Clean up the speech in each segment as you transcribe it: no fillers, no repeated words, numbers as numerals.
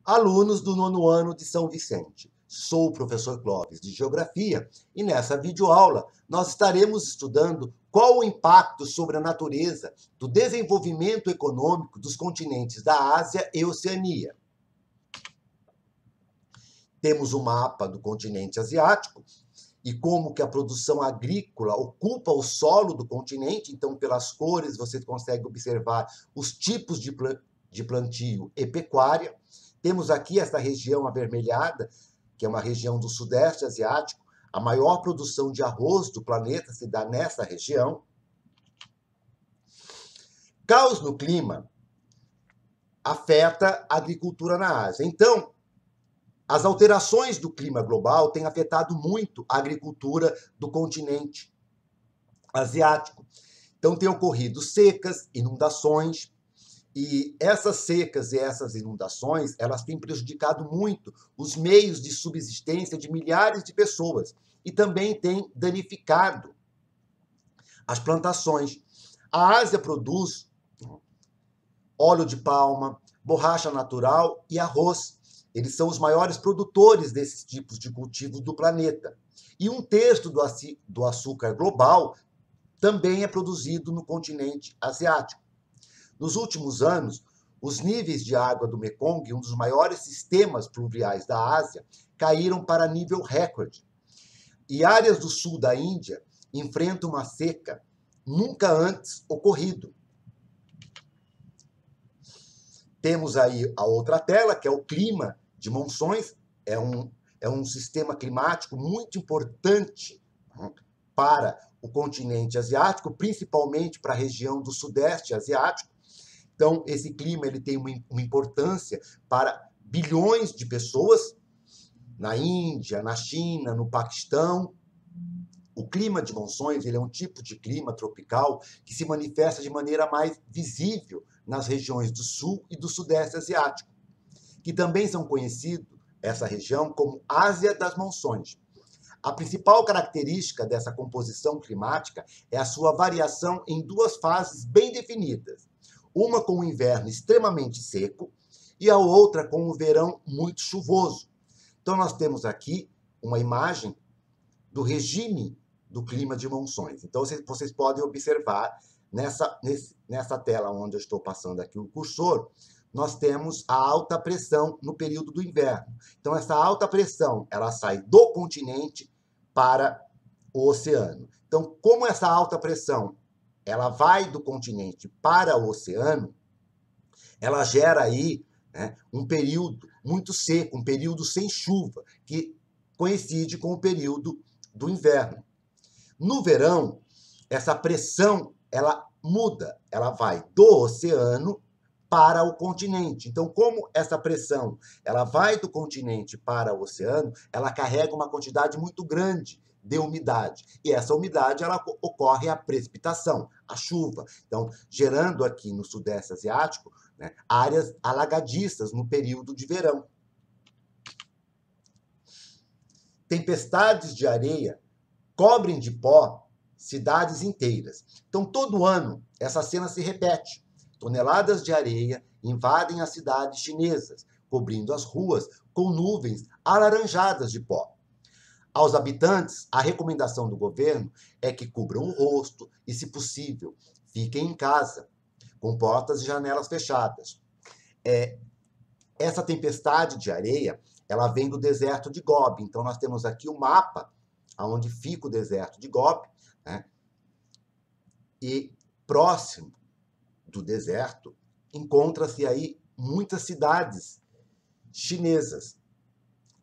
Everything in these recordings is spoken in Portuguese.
Alunos do 9º ano de São Vicente. Sou o professor Clóvis de Geografia e nessa videoaula nós estaremos estudando qual o impacto sobre a natureza do desenvolvimento econômico dos continentes da Ásia e Oceania. Temos o mapa do continente asiático e como que a produção agrícola ocupa o solo do continente. Então, pelas cores, você consegue observar os tipos de plantio e pecuária. Temos aqui essa região avermelhada, que é uma região do Sudeste Asiático. A maior produção de arroz do planeta se dá nessa região. Caos no clima afeta a agricultura na Ásia. Então, as alterações do clima global têm afetado muito a agricultura do continente asiático. Então, tem ocorrido secas, inundações, e essas secas e essas inundações, elas têm prejudicado muito os meios de subsistência de milhares de pessoas e também têm danificado as plantações. A Ásia produz óleo de palma, borracha natural e arroz. Eles são os maiores produtores desses tipos de cultivos do planeta. E 1/3 do açúcar global também é produzido no continente asiático. Nos últimos anos, os níveis de água do Mekong, um dos maiores sistemas pluviais da Ásia, caíram para nível recorde. E áreas do sul da Índia enfrentam uma seca nunca antes ocorrido. Temos aí a outra tela, que é o clima de monções. É um sistema climático muito importante para o continente asiático, principalmente para a região do Sudeste Asiático. Então, esse clima ele tem uma importância para bilhões de pessoas na Índia, na China, no Paquistão. O clima de monções ele é um tipo de clima tropical que se manifesta de maneira mais visível nas regiões do Sul e do Sudeste Asiático, que também são conhecidos, essa região, como Ásia das Monções. A principal característica dessa composição climática é a sua variação em 2 fases bem definidas. Uma com o inverno extremamente seco e a outra com o verão muito chuvoso. Então, nós temos aqui uma imagem do regime do clima de monções. Então, vocês podem observar nessa tela onde eu estou passando aqui o cursor, nós temos a alta pressão no período do inverno. Então, essa alta pressão ela sai do continente para o oceano. Então, como essa alta pressão ela vai do continente para o oceano, ela gera aí um período muito seco, um período sem chuva, que coincide com o período do inverno. No verão, essa pressão ela muda, ela vai do oceano para o continente. Então, como essa pressão ela vai do continente para o oceano, ela carrega uma quantidade muito grande de umidade. E essa umidade ela ocorre a precipitação, a chuva. Então, gerando aqui no Sudeste Asiático áreas alagadiças no período de verão. Tempestades de areia cobrem de pó cidades inteiras. Então, todo ano, essa cena se repete. Toneladas de areia invadem as cidades chinesas, cobrindo as ruas com nuvens alaranjadas de pó. Aos habitantes, a recomendação do governo é que cubram o rosto e, se possível, fiquem em casa, com portas e janelas fechadas. Essa tempestade de areia, ela vem do deserto de Gobi. Então, nós temos aqui o mapa onde fica o deserto de Gobi, e próximo do deserto encontra-se aí muitas cidades chinesas.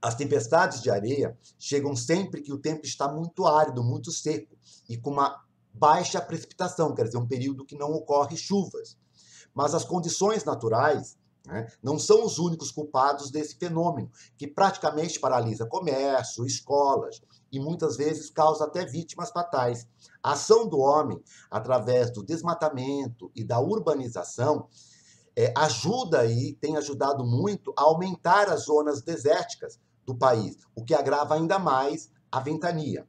As tempestades de areia chegam sempre que o tempo está muito árido, muito seco e com uma baixa precipitação, quer dizer, um período que não ocorre chuvas. Mas as condições naturais não são os únicos culpados desse fenômeno, que praticamente paralisa comércio, escolas e muitas vezes causa até vítimas fatais. A ação do homem, através do desmatamento e da urbanização, ajuda e tem ajudado muito a aumentar as zonas desérticas do país, o que agrava ainda mais a ventania.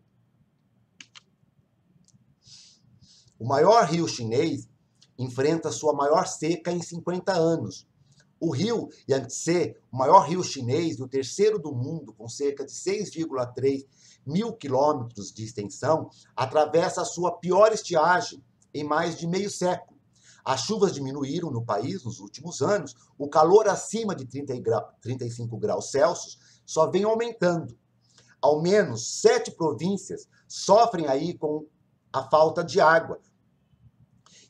O maior rio chinês enfrenta sua maior seca em 50 anos. O rio Yangtze, o maior rio chinês e o terceiro do mundo, com cerca de 6,3 mil quilômetros de extensão, atravessa a sua pior estiagem em mais de meio século. As chuvas diminuíram no país nos últimos anos, o calor acima de 35 graus Celsius só vem aumentando. Ao menos 7 províncias sofrem aí com a falta de água.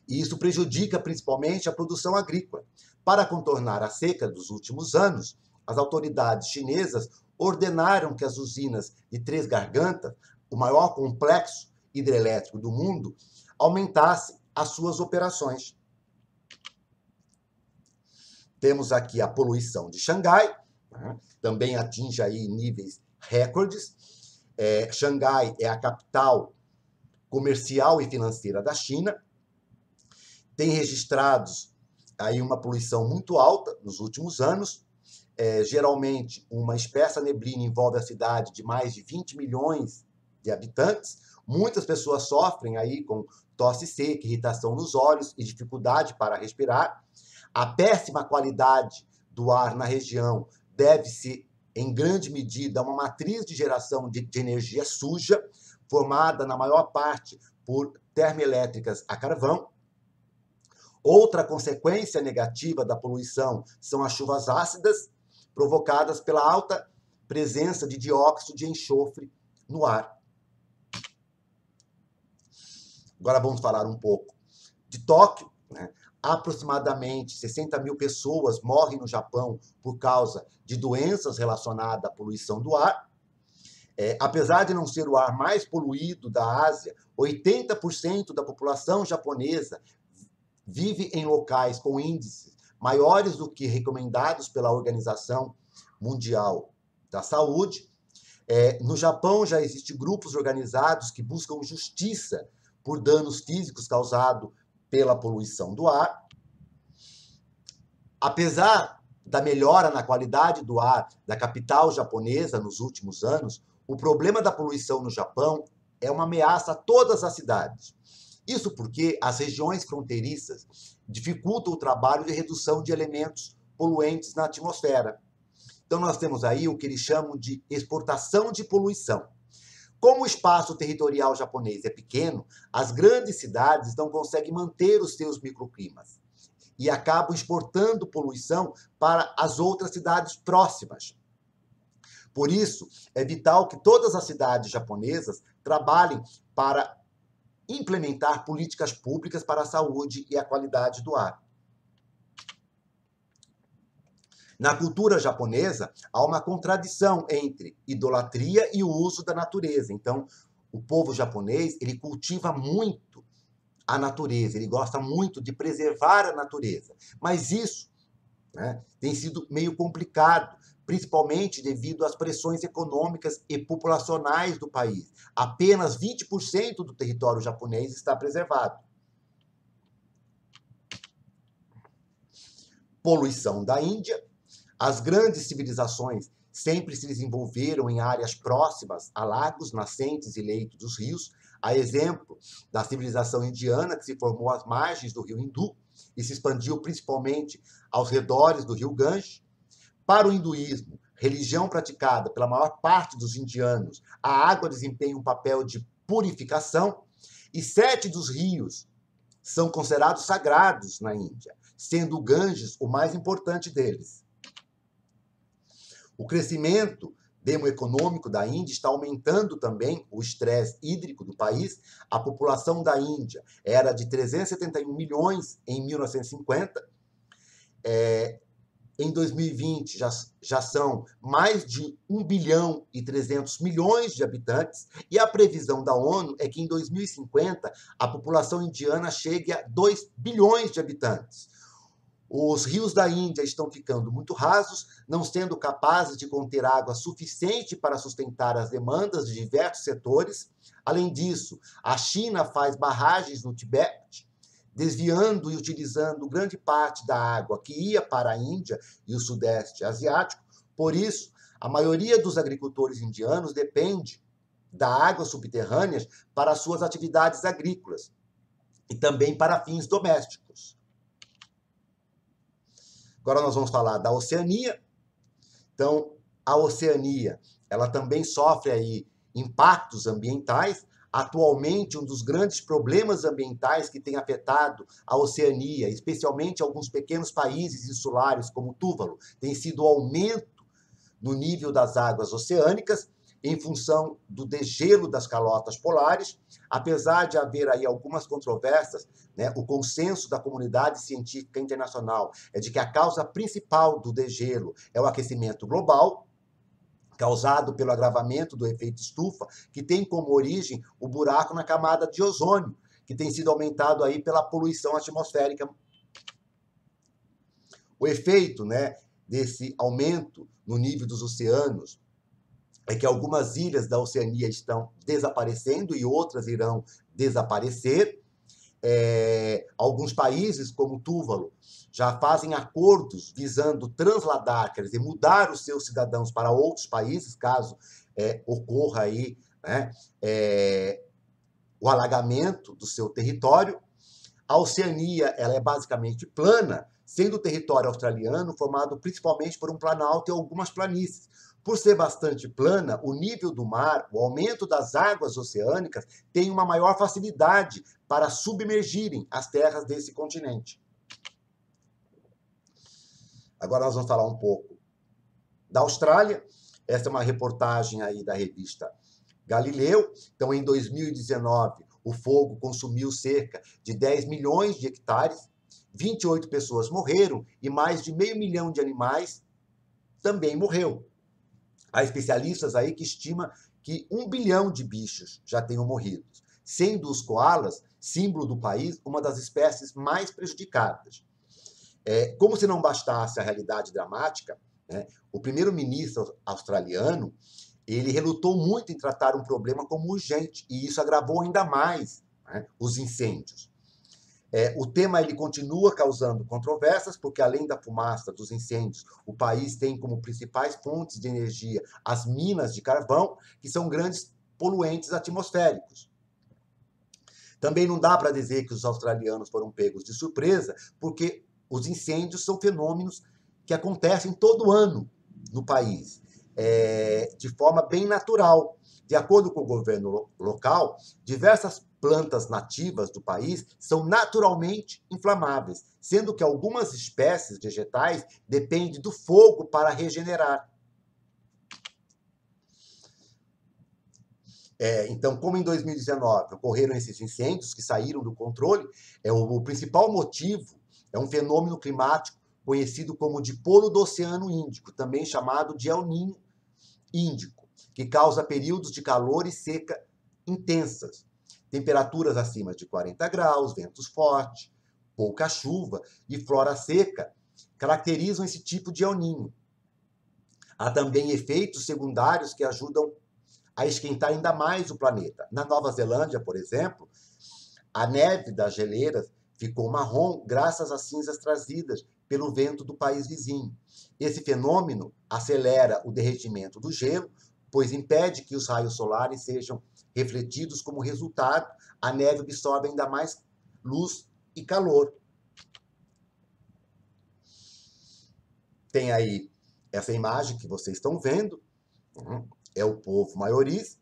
E isso prejudica principalmente a produção agrícola. Para contornar a seca dos últimos anos, as autoridades chinesas ordenaram que as usinas de Três Gargantas, o maior complexo hidrelétrico do mundo, aumentassem as suas operações. Temos aqui a poluição de Xangai, né? Também atinge aí níveis recordes. Xangai é a capital comercial e financeira da China. Tem registrados aí uma poluição muito alta nos últimos anos. Geralmente, uma espessa neblina envolve a cidade de mais de 20 milhões de habitantes. Muitas pessoas sofrem aí com tosse seca, irritação nos olhos e dificuldade para respirar. A péssima qualidade do ar na região deve-se, em grande medida, a uma matriz de geração de energia suja, formada, na maior parte, por termoelétricas a carvão. Outra consequência negativa da poluição são as chuvas ácidas, provocadas pela alta presença de dióxido de enxofre no ar. Agora vamos falar um pouco de Tóquio, né? Aproximadamente 60 mil pessoas morrem no Japão por causa de doenças relacionadas à poluição do ar. Apesar de não ser o ar mais poluído da Ásia, 80% da população japonesa vive em locais com índices maiores do que recomendados pela Organização Mundial da Saúde. No Japão já existem grupos organizados que buscam justiça por danos físicos causados pela poluição do ar. Apesar da melhora na qualidade do ar da capital japonesa nos últimos anos, o problema da poluição no Japão é uma ameaça a todas as cidades. Isso porque as regiões fronteiriças dificultam o trabalho de redução de elementos poluentes na atmosfera. Então, nós temos aí o que eles chamam de exportação de poluição. Como o espaço territorial japonês é pequeno, as grandes cidades não conseguem manter os seus microclimas e acabam exportando poluição para as outras cidades próximas. Por isso, é vital que todas as cidades japonesas trabalhem para implementar políticas públicas para a saúde e a qualidade do ar. Na cultura japonesa, há uma contradição entre idolatria e o uso da natureza. Então, o povo japonês, ele cultiva muito a natureza, ele gosta muito de preservar a natureza. Mas isso, né, tem sido meio complicado, principalmente devido às pressões econômicas e populacionais do país. Apenas 20% do território japonês está preservado. Poluição da Índia. As grandes civilizações sempre se desenvolveram em áreas próximas a lagos, nascentes e leitos dos rios, a exemplo da civilização indiana, que se formou às margens do rio Hindu e se expandiu principalmente aos redores do rio Ganges. Para o hinduísmo, religião praticada pela maior parte dos indianos, a água desempenha um papel de purificação e 7 dos rios são considerados sagrados na Índia, sendo o Ganges o mais importante deles. O crescimento demoeconômico da Índia está aumentando também o estresse hídrico do país. A população da Índia era de 371 milhões em 1950. Em 2020, já são mais de 1 bilhão e 300 milhões de habitantes, e a previsão da ONU é que em 2050 a população indiana chegue a 2 bilhões de habitantes. Os rios da Índia estão ficando muito rasos, não sendo capazes de conter água suficiente para sustentar as demandas de diversos setores. Além disso, a China faz barragens no Tibete, desviando e utilizando grande parte da água que ia para a Índia e o Sudeste Asiático. Por isso, a maioria dos agricultores indianos depende da água subterrânea para suas atividades agrícolas e também para fins domésticos. Agora nós vamos falar da Oceania. Então, a Oceania, ela também sofre aí impactos ambientais. Atualmente, um dos grandes problemas ambientais que tem afetado a Oceania, especialmente alguns pequenos países insulares como Tuvalu, tem sido o aumento no nível das águas oceânicas em função do degelo das calotas polares. Apesar de haver aí algumas controvérsias, né, o consenso da comunidade científica internacional é de que a causa principal do degelo é o aquecimento global, causado pelo agravamento do efeito estufa, que tem como origem o buraco na camada de ozônio, que tem sido aumentado aí pela poluição atmosférica. O efeito, né, desse aumento no nível dos oceanos é que algumas ilhas da Oceania estão desaparecendo e outras irão desaparecer. Alguns países, como Tuvalu, já fazem acordos visando transladar, quer dizer, mudar os seus cidadãos para outros países, caso ocorra aí, né, o alagamento do seu território. A Oceania, ela é basicamente plana, sendo o território australiano formado principalmente por um planalto e algumas planícies. Por ser bastante plana, o nível do mar, o aumento das águas oceânicas, tem uma maior facilidade para submergirem as terras desse continente. Agora nós vamos falar um pouco da Austrália. Essa é uma reportagem aí da revista Galileu. Então, em 2019, o fogo consumiu cerca de 10 milhões de hectares, 28 pessoas morreram e mais de meio milhão de animais também morreu. Há especialistas aí que estimam que 1 bilhão de bichos já tenham morrido, sendo os koalas, símbolo do país, uma das espécies mais prejudicadas. Como se não bastasse a realidade dramática, né, o primeiro-ministro australiano ele relutou muito em tratar um problema como urgente, e isso agravou ainda mais, né, os incêndios. O tema ele continua causando controvérsias, porque além da fumaça dos incêndios, o país tem como principais fontes de energia as minas de carvão, que são grandes poluentes atmosféricos. Também não dá para dizer que os australianos foram pegos de surpresa, porque os incêndios são fenômenos que acontecem todo ano no país, de forma bem natural. De acordo com o governo local, diversas plantas nativas do país são naturalmente inflamáveis, sendo que algumas espécies vegetais dependem do fogo para regenerar. Então, como em 2019 ocorreram esses incêndios que saíram do controle, o principal motivo é um fenômeno climático conhecido como dipolo do Oceano Índico, também chamado de El Niño Índico, que causa períodos de calor e seca intensas, temperaturas acima de 40 graus, ventos fortes, pouca chuva e flora seca caracterizam esse tipo de El Niño. Há também efeitos secundários que ajudam a esquentar ainda mais o planeta. Na Nova Zelândia, por exemplo, a neve das geleiras ficou marrom graças às cinzas trazidas pelo vento do país vizinho. Esse fenômeno acelera o derretimento do gelo, pois impede que os raios solares sejam refletidos. Como resultado, a neve absorve ainda mais luz e calor. Tem aí essa imagem que vocês estão vendo, é o povo maoris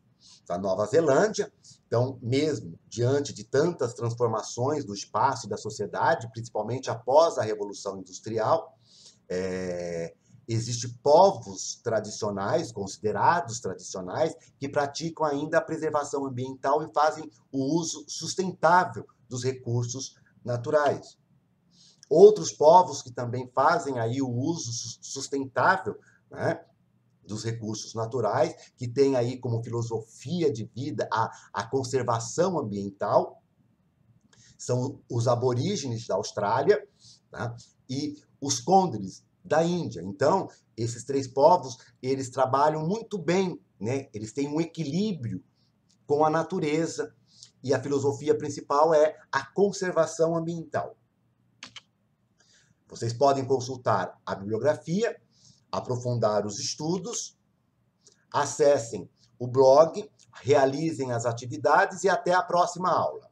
da Nova Zelândia. Então, mesmo diante de tantas transformações do espaço e da sociedade, principalmente após a Revolução Industrial, existem povos tradicionais, considerados tradicionais, que praticam ainda a preservação ambiental e fazem o uso sustentável dos recursos naturais. Outros povos que também fazem aí o uso sustentável, né, dos recursos naturais, que tem aí como filosofia de vida a conservação ambiental, são os aborígenes da Austrália, tá, e os côndores da Índia. Então, esses três povos, eles trabalham muito bem, né? Eles têm um equilíbrio com a natureza, e a filosofia principal é a conservação ambiental. Vocês podem consultar a bibliografia, aprofundar os estudos, acessem o blog, realizem as atividades e até a próxima aula.